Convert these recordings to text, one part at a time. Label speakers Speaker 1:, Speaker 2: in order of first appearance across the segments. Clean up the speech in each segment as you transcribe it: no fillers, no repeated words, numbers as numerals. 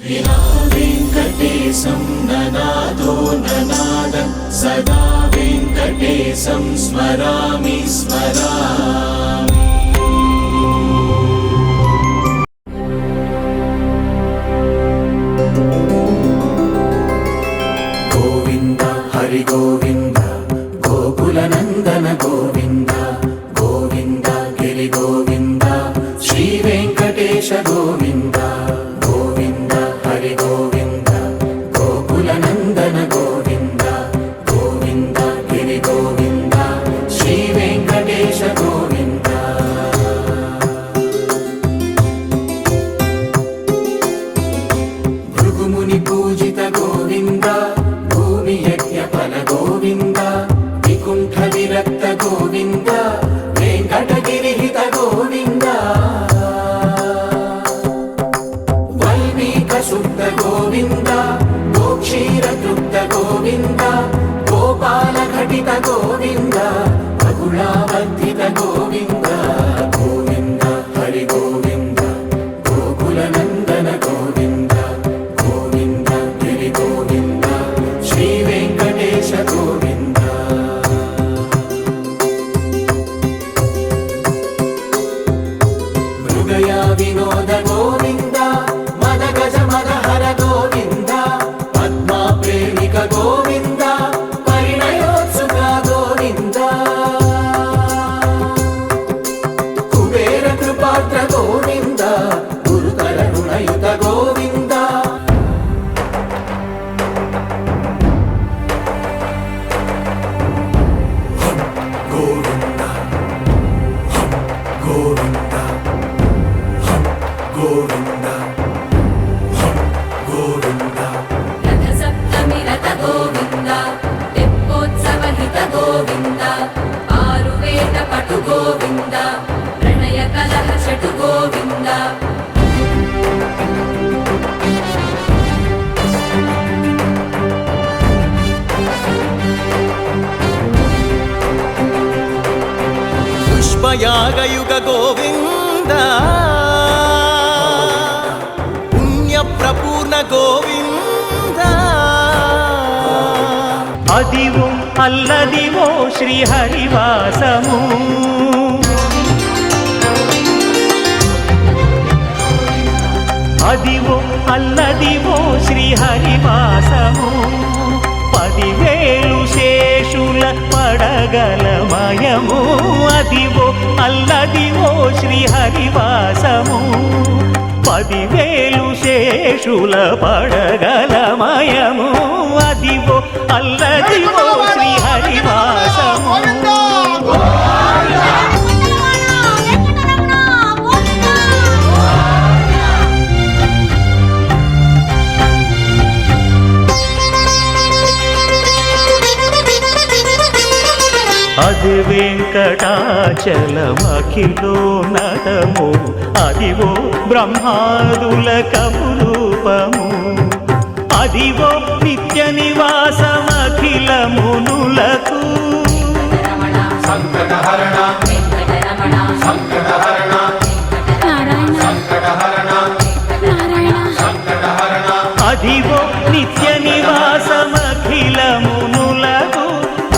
Speaker 1: विना वेङ्कटेशं ननादो ननादं सदा वेङ्कटेशं स्मरामि स्मरामि। गोविन्द हरि गोविन्द गोकुलनन्दन गोविन्द गोविन्द गिरि गोविन्द श्री वेङ्कटेश गोविन्द गोविन्द हरि गोविन्द गोकुलनन्दन गोविन्द गोविन्द गिरि गोविन्द श्री वेङ्कटेश गोविन्द। भृगुमुनि पूजित गोविन्द भूमि यज्ञफल गोविन्द विकुण्ठ विरक्त गोविन्द वेङ्कटगिरिहित गोविन्द वल्मीक शुद्ध गोविन्द गोक्षीरतृप्त गोविन्द गोपाल घटित गोविन्द बगुलावर्धित गोविन्द गोविन्द हरि गोविन्द गोकुलनन्दन गोविन्द गोविन्द गिरि गोविन्द श्री वेङ्कटेश गोविन्द। मृगया विनोद गोविन्द मदगज मदहर गोविन्द पद्मा प्रेमिक गोविन्द परिणयोत्सुक गोविन्द कुबेर कृपात्र गोविन्द गुरुतर ऋणयुत गोविन्द गोविन्द गोविन्द गोविन्द गोविन्द
Speaker 2: रथसप्तमि रथ गोविन्द तेप्पोत्सवहित गोविन्द आरुवेद पटु गोविन्द प्रणय कलह शटु गोविन्द
Speaker 3: पुष्पयागयुग गोविन्द पुण्यप्रपूर्ण गोविन्द
Speaker 4: అదివో అల్లదివో శ్రీహరివాసము అదివో అల్లదివో శ్రీహరివాసము 10,000 శేషుల పడగలమయము అదివో అల్లదివో శ్రీహరివాసము 10,000 శేషుల పడగలమయము అదివో అల్లదివో శ్రీహరివాసము। అది వెంకటాచలమఖిలోన్నతము అదివో బ్రహ్మాదుల కపురూపము అదివో నిత్య నివాసమఖిల మునులకు
Speaker 1: సంకటహరణ సంకటహరణ సంకటహరణ సంకటహరణ
Speaker 4: అదివో నిత్య నివాసమఖిల మునులకు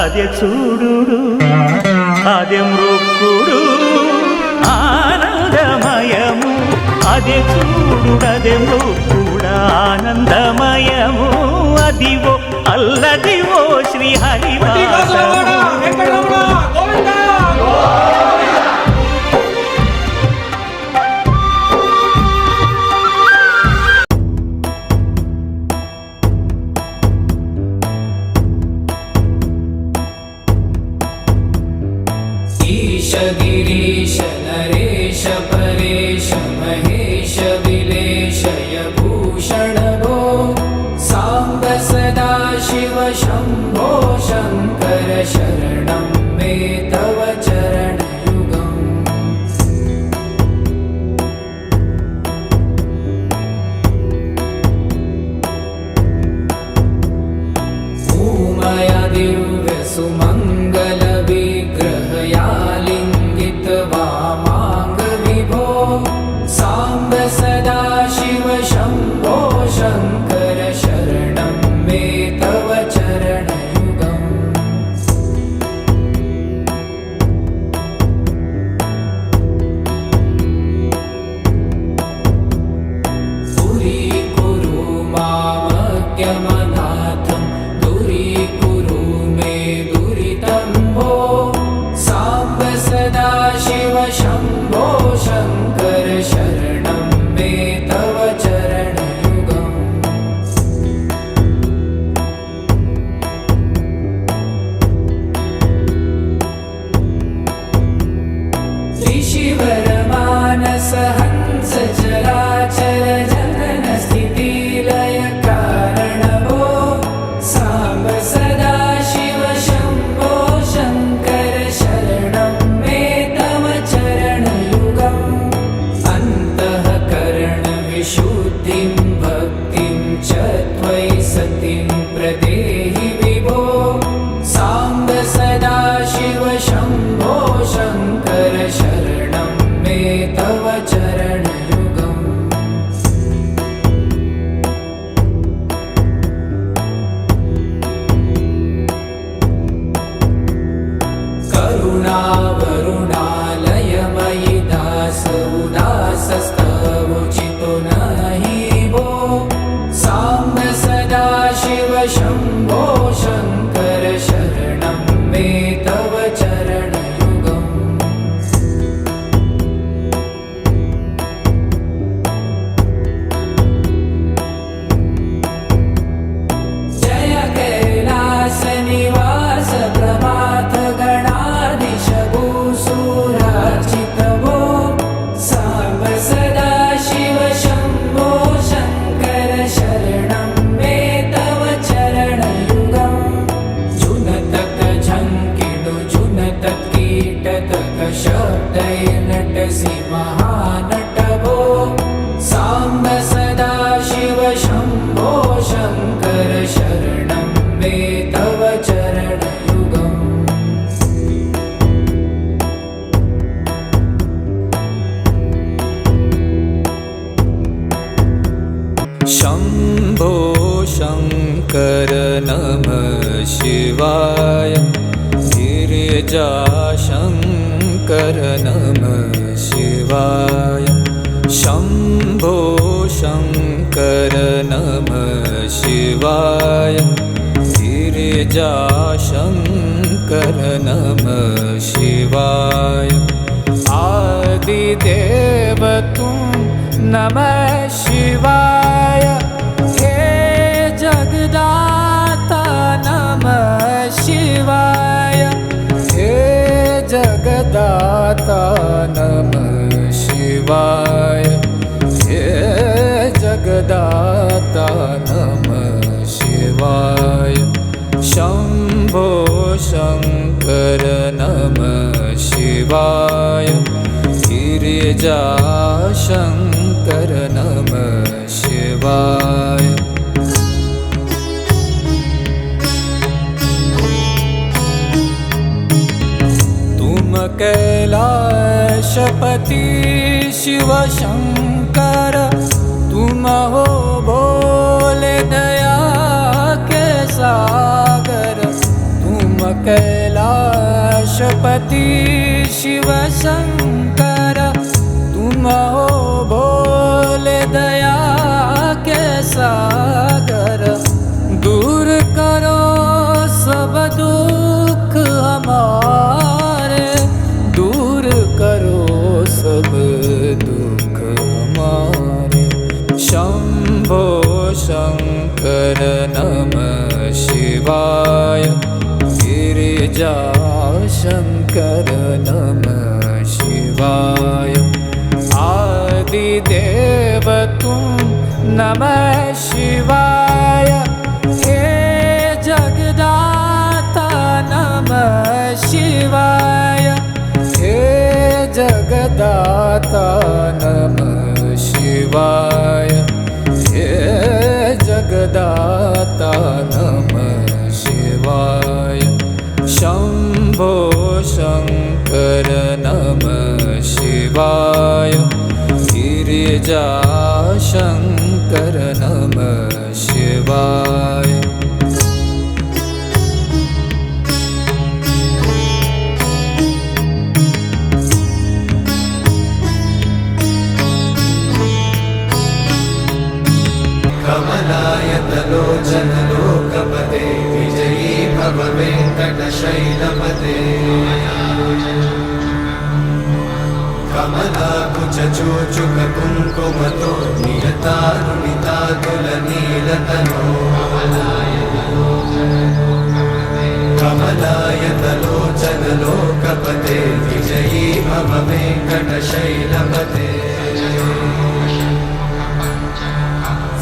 Speaker 4: అదే చూడుడు అదే మృక్కుడు ఆనందమయము అదే చూడుడు అదే మృక్కుడు ఆనందమయము అదివో అల్లదివో శ్రీహరివాసము।
Speaker 5: गिरीश नरेश परेश महेश विलेशय भूषण भो साम्ब सदा शिव शम्भो शङ्कर शरणं मे तव चरणयुगम्। उमया दिव्य सुमङ्गल विग्रहया लिङ्गित वामाङ्ग विभो साम्ब सदा शिव शम्भो वाक्यमनाथं दूरीकुरु मे दुरितं भो साम्ब सदाशिव शम्भो शङ्कर शरणं मे तव चरणयुगम् ऋषिवरमानस हंस चराचर जनन स्थितिलय कारण भो साम्ब सदाशिव शम्भो शङ्कर शरणं मे तव चरणयुगम् अन्तःकरणविशुद्धिं भक्तिं च त्वयि सतिं प्रदेहि विभो साम्ब सदाशिव शम्भो शङ्कर शरणं मे तव चरणयुगम् करुणावरुणालयमयि दास उदासस्तवोचितो नहि भो साम्ब सदाशिव शम्भो शङ्कर शरणं मे तव चरणयुगम् जय कैलासनिवास प्रभात गणाधीश भूसुरार्चित भो साम्ब सदाशिव शम्भो शङ्कर शरणं मे तव चरणयुगम् जुनतक झङ्किणु जुनतक कीटतक शब्दैर्नटसि महानट भो साम्ब सदाशिव शम्भो शङ्कर शरणं मे तव चरणयुगम्
Speaker 3: शम्भो शङ्कर नमः शिवाय गिरिजाशङ्कर नमः शिवाय शम्भो शङ्कर नमः शिवाय गिरिजाशङ्कर नमः शिवाय आदिदेव तुं नमः शिवाय हे जगदाता नमः शिवाय हे जगदाता नमः शिवाय हे जगदाता नमः शिवाय शम्भो शङ्कर नमः शिवाय गिरिजाशङ्कर नमः शिवाय तुम कैलाशपति शिव शङ्कर तुम हो भोले दया के सागर तुम कैलाशपति शिव शङ्कर तुम हो भोले दया के सागर दूर करो सब दुख हमारे दूर करो सब दुख हमारे शम्भो शङ्कर नमः शिवाय गिरिजाशङ्कर नमः शिवाय आदिदेव तुं नमः शिवाय हे जगदाता नमः शिवाय हे जगदाता नमः शिवाय हे जगदाता नमः शिवाय शम्भो शङ्कर नमः शिवाय गिरिजाशङ्कर नमः शिवाय
Speaker 1: कमल कमलायतलोचनलोकपते विजयी भव वेङ्कटशैलपते कमलाकुचूचुककुङ्कुमतो नियतारुणितातुलनीलतनो कमलायतलोचनलोकपते विजयी भव वेङ्कटशैलपते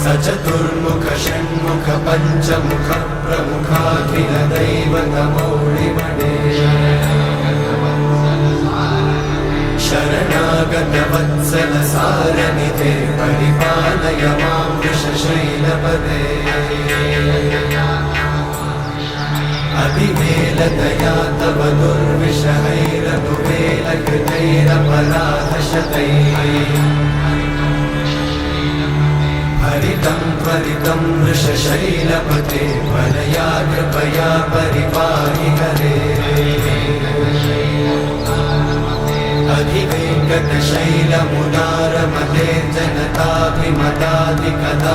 Speaker 1: सचतुर्मुख षण्मुख पञ्चमुख प्रमुखाखिल दैवतमौळिमणे शरणागत वत्सल सारनिधे परिपालय मां वृषशैलपदे अभिवेलतया तव दुर्विषहैरघुवेलकृतैरपराधशतैः हरितं त्वरितं वृषशैलपते वरया कृपया परिपाहि हरे अधिवेङ्कटशैलमुदारमते जनताभिमताधिकदा